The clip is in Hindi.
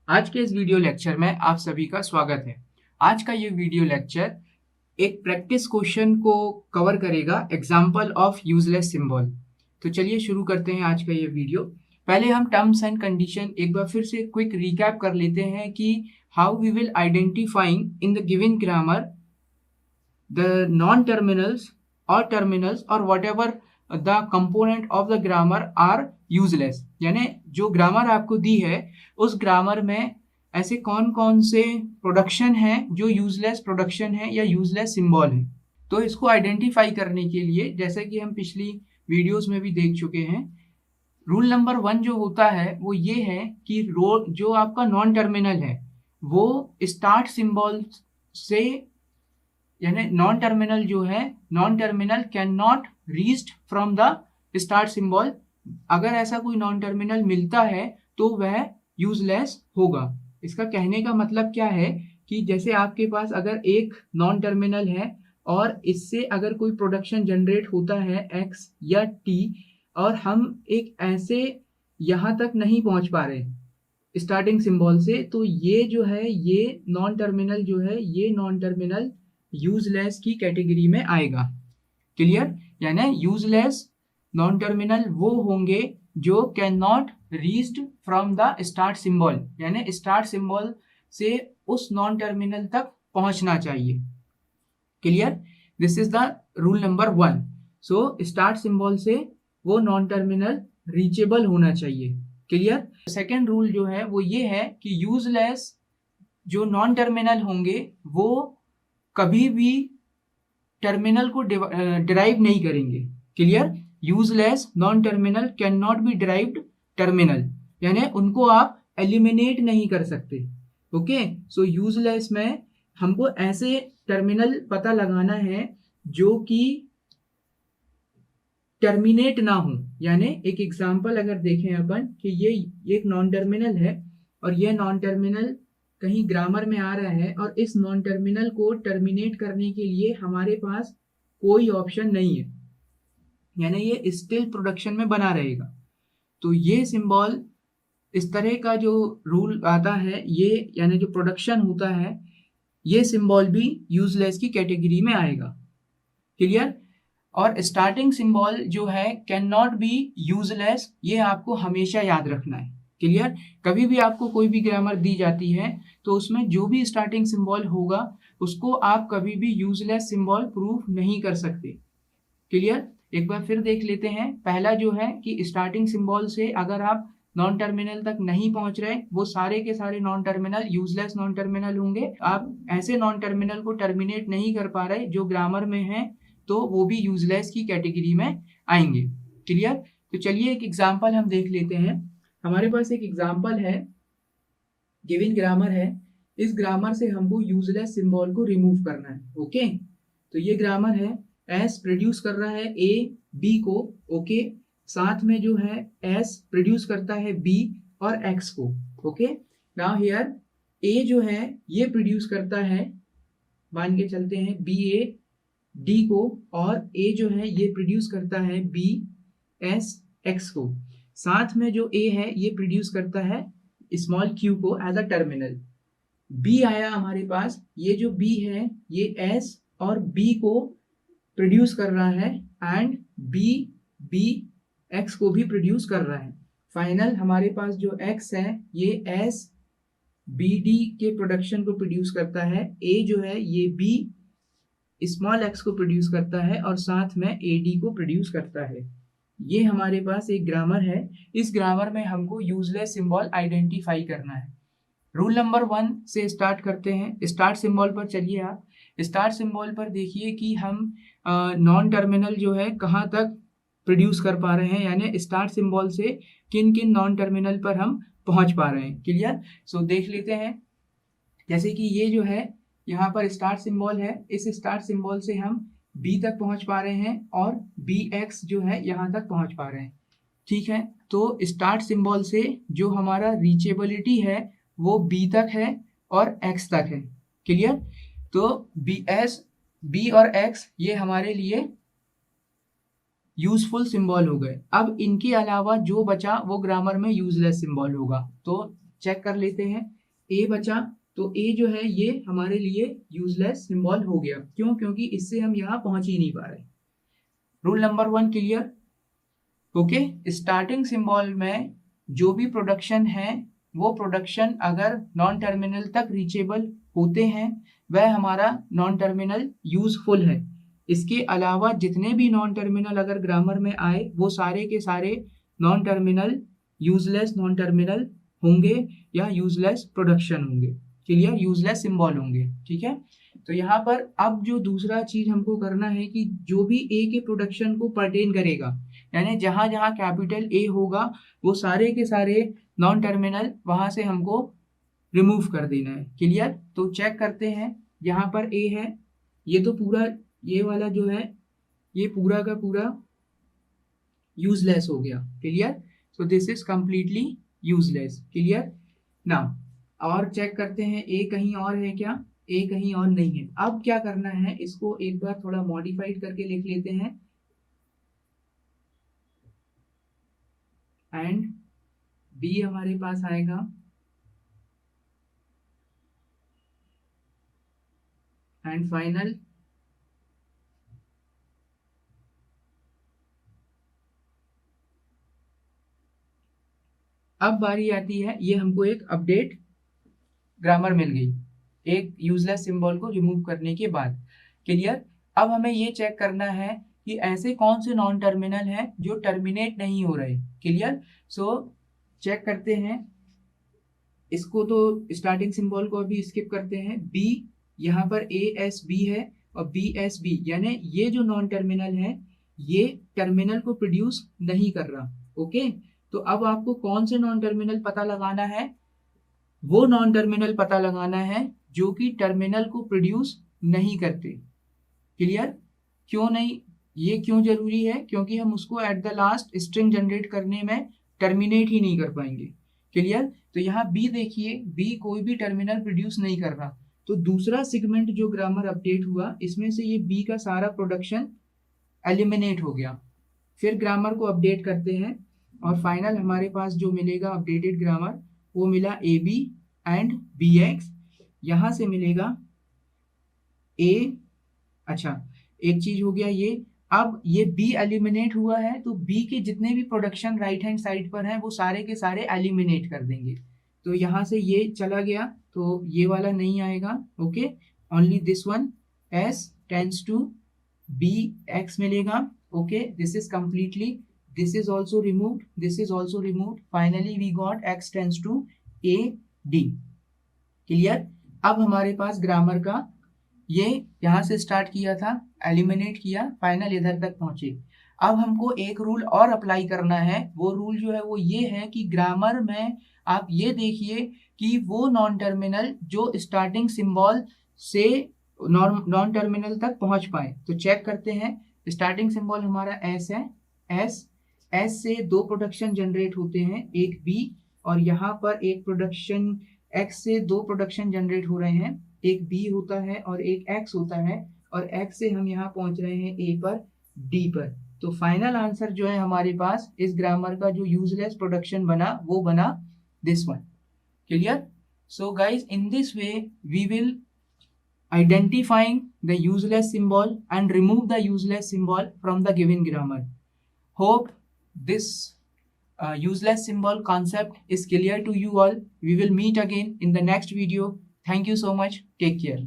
आज के इस वीडियो लेक्चर में आप सभी का स्वागत है। आज का ये वीडियो लेक्चर एक प्रैक्टिस क्वेश्चन को कवर करेगा, एग्जाम्पल ऑफ यूजलेस सिंबल। तो चलिए शुरू करते हैं आज का ये वीडियो। पहले हम टर्म्स एंड कंडीशन एक बार फिर से क्विक रिकैप कर लेते हैं कि how we will identifying in the given grammar the non-terminals or terminals or whatever the component of the grammar are useless। यानी जो ग्रामर आपको दी है उस ग्रामर में ऐसे कौन कौन से प्रोडक्शन है जो यूजलेस प्रोडक्शन है या यूजलेस सिंबल है। तो इसको आइडेंटिफाई करने के लिए, जैसे कि हम पिछली वीडियोस में भी देख चुके हैं, रूल नंबर 1 जो होता है वो ये है कि जो आपका नॉन टर्मिनल है वो स्टार्ट सिंबल से, यानी नॉन टर्मिनल जो है, non terminal can not reached from the start symbol. अगर ऐसा कोई नॉन टर्मिनल मिलता है तो वह यूजलेस होगा। इसका कहने का मतलब क्या है कि जैसे आपके पास अगर एक नॉन टर्मिनल है और इससे अगर कोई प्रोडक्शन जनरेट होता है x या t, और हम एक ऐसे यहाँ तक नहीं पहुंच पा रहे स्टार्टिंग सिंबल से, तो ये जो है, ये नॉन टर्मिनल जो है, ये नॉन टर्मिनल यूजलेस की कैटेगरी में आएगा। क्लियर? यानी यूजलेस नॉन टर्मिनल वो होंगे जो can not reached from the start symbol, यानी स्टार्ट सिंबल से उस नॉन टर्मिनल तक पहुंचना चाहिए। Clear? This is the rule number 1। So start symbol से वो नॉन टर्मिनल रीचेबल होना चाहिए। क्लियर? सेकेंड रूल जो है वो ये है कि यूजलेस जो नॉन टर्मिनल होंगे वो कभी भी टर्मिनल को डिराइव नहीं करेंगे। Clear? Useless non terminal can not be derived terminal, यानी उनको आप एलिमिनेट नहीं कर सकते। ओके, सो यूजलेस में हमको ऐसे टर्मिनल पता लगाना है जो कि टर्मिनेट ना हो। यानी एक एग्जांपल अगर देखें अपन कि ये एक नॉन टर्मिनल है और ये नॉन टर्मिनल कहीं ग्रामर में आ रहा है और इस नॉन टर्मिनल को टर्मिनेट करने के लिए हमारे पास कोई ऑप्शन नहीं है, यानी ये स्टिल प्रोडक्शन में बना रहेगा। तो ये सिंबल, इस तरह का जो रूल आता है, ये यानी जो प्रोडक्शन होता है, ये सिंबल भी यूजलेस की कैटेगरी में आएगा। क्लियर? और स्टार्टिंग सिंबल जो है कैन नॉट बी यूजलेस, ये आपको हमेशा याद रखना है। क्लियर? कभी भी आपको कोई भी ग्रामर दी जाती है तो उसमें जो भी स्टार्टिंग सिंबल होगा उसको आप कभी भी यूजलेस सिंबल प्रूफ नहीं कर सकते। क्लियर? एक बार फिर देख लेते हैं। पहला जो है कि स्टार्टिंग सिंबल से अगर आप नॉन टर्मिनल तक नहीं पहुंच रहे, वो सारे के सारे non terminal useless non terminal होंगे। आप ऐसे नॉन टर्मिनल को टर्मिनेट नहीं कर पा रहे जो ग्रामर में है, तो वो भी यूजलेस की कैटेगरी में आएंगे। क्लियर? तो चलिए एक एग्जांपल हम देख लेते हैं। हमारे पास एक एग्जांपल है, गिवन ग्रामर है। इस ग्रामर से हमको यूजलेस सिंबल को रिमूव करना है। ओके, तो ये ग्रामर है, एस प्रोड्यूस कर रहा है ए बी को। ओके, साथ में जो है एस प्रोड्यूस करता है बी और एक्स को। ओके, नाउ हियर ए जो है ये प्रोड्यूस करता है, मान के चलते हैं बी ए डी को, और ए जो है ये प्रोड्यूस करता है बी एस एक्स को। साथ में जो ए है ये प्रोड्यूस करता है स्मॉल क्यू को एज अ टर्मिनल। बी आया हमारे पास, ये जो बी है ये एस और बी को प्रोड्यूस कर रहा है एंड बी बी एक्स को भी प्रोड्यूस कर रहा है। फाइनल हमारे पास जो एक्स है ये एस बी डी के प्रोडक्शन को प्रोड्यूस करता है। ए जो है ये बी स्मॉल एक्स को प्रोड्यूस करता है और साथ में ए डी को प्रोड्यूस करता है। ये हमारे पास एक ग्रामर है। इस ग्रामर में हमको यूजलेस सिंबल आइडेंटिफाई करना है। रूल नंबर 1 से स्टार्ट करते हैं। स्टार्ट सिंबल पर चलिए आप। स्टार्ट सिंबल पर देखिए कि हम नॉन टर्मिनल जो है कहाँ तक प्रोड्यूस कर पा रहे हैं, यानी स्टार्ट सिंबल से किन किन नॉन टर्मिनल पर हम पहुंच पा रहे हैं। क्लियर? सो देख लेते हैं। जैसे कि ये जो है यहाँ पर स्टार्ट सिंबल है, इस स्टार्ट सिंबल से हम बी तक पहुंच पा रहे हैं और बी एक्स जो है यहाँ तक पहुंच पा रहे हैं। ठीक है, तो स्टार्ट सिंबल से जो हमारा रीचेबिलिटी है वो बी तक है और एक्स तक है। क्लियर? तो बी और एक्स ये हमारे लिए यूजफुल सिंबल हो गए। अब इनके अलावा जो बचा वो ग्रामर में यूजलेस सिंबल होगा। तो चेक कर लेते हैं। ए बचा, तो ए जो है ये हमारे लिए यूजलेस सिंबल हो गया। क्यों? क्योंकि इससे हम यहाँ पहुंच ही नहीं पा रहे। Rule number 1 clear? Okay. Starting symbol में जो भी प्रोडक्शन है वो प्रोडक्शन अगर नॉन टर्मिनल तक रीचेबल होते हैं वह हमारा नॉन टर्मिनल यूजफुल है। इसके अलावा जितने भी नॉन टर्मिनल अगर ग्रामर में आए वो सारे के सारे non terminal useless non terminal होंगे या यूजलेस प्रोडक्शन होंगे। क्लियर? यूजलेस सिंबल होंगे। ठीक है। तो यहाँ पर अब जो दूसरा चीज हमको करना है कि जो भी ए के प्रोडक्शन को परटेन करेगा, यानी जहां जहां कैपिटल ए होगा वो सारे के सारे नॉन टर्मिनल वहां से हमको रिमूव कर देना है। क्लियर? तो चेक करते हैं। यहाँ पर ए है, ये तो पूरा ये वाला जो है ये पूरा का पूरा यूजलेस हो गया। Clear? So this is completely useless. Clear? Now और चेक करते हैं ए कहीं और है क्या? ए कहीं और नहीं है। अब क्या करना है, इसको एक बार थोड़ा मॉडिफाइड करके लिख लेते हैं। एंड बी हमारे पास आएगा एंड फाइनल अब बारी आती है, ये हमको एक अपडेट ग्रामर मिल गई एक यूजलेस सिंबल को रिमूव करने के बाद। क्लियर? अब हमें ये चेक करना है कि ऐसे कौन से नॉन टर्मिनल हैं जो टर्मिनेट नहीं हो रहे। क्लियर? सो चेक करते हैं। इसको तो स्टार्टिंग सिंबल को अभी स्किप करते हैं। बी, यहाँ पर ए एस बी है और बी एस बी, यानी ये जो नॉन टर्मिनल है ये टर्मिनल को प्रोड्यूस नहीं कर रहा। ओके। तो अब आपको कौन से नॉन टर्मिनल पता लगाना है? वो नॉन टर्मिनल पता लगाना है जो कि टर्मिनल को प्रोड्यूस नहीं करते। क्लियर? क्यों नहीं? ये क्यों जरूरी है? क्योंकि हम उसको at the last string generate करने में टर्मिनेट ही नहीं कर पाएंगे। क्लियर? तो यहाँ बी देखिए, बी कोई भी टर्मिनल प्रोड्यूस नहीं कर रहा। तो दूसरा सेगमेंट जो ग्रामर अपडेट हुआ इसमें से ये बी का सारा प्रोडक्शन एलिमिनेट हो गया। फिर ग्रामर को अपडेट करते हैं और फाइनल हमारे पास जो मिलेगा अपडेटेड ग्रामर वो मिला A B and B X. यहां से मिलेगा ए, अच्छा एक चीज हो गया ये। अब ये बी एलिमिनेट हुआ है तो बी के जितने भी प्रोडक्शन राइट हैंड साइड पर हैं वो सारे के सारे एलिमिनेट कर देंगे। तो यहाँ से ये चला गया तो ये वाला नहीं आएगा। Okay, only this one S tends to be X मिलेगा। Okay, this is completely, this is also removed, this is also removed, finally we got x tends to a d। Clear? अब हमारे पास ग्रामर का ये यहां से स्टार्ट किया था, एलिमिनेट किया, फाइनल इधर तक पहुंचे। अब हमको एक रूल और अप्लाई करना है। वो रूल जो है वो ये है कि ग्रामर में आप ये देखिए कि वो नॉन टर्मिनल जो स्टार्टिंग सिंबल से नॉन टर्मिनल तक पहुंच पाए। तो चेक करते हैं। स्टार्टिंग सिंबल हमारा एस है, एस से दो प्रोडक्शन जनरेट होते हैं, एक बी और यहाँ पर एक प्रोडक्शन एक्स से दो प्रोडक्शन जनरेट हो रहे हैं, एक बी होता है और एक एक्स होता है और एक्स से हम यहाँ पहुंच रहे हैं ए पर डी पर। तो फाइनल आंसर जो है हमारे पास इस ग्रामर का जो यूजलेस प्रोडक्शन बना वो बना this one. Clear? So guys in this way we will identifying the useless symbol and remove the useless symbol from the given grammar. Hope this useless symbol concept is clear to you all. We will meet again in the next video. Thank you so much. Take care.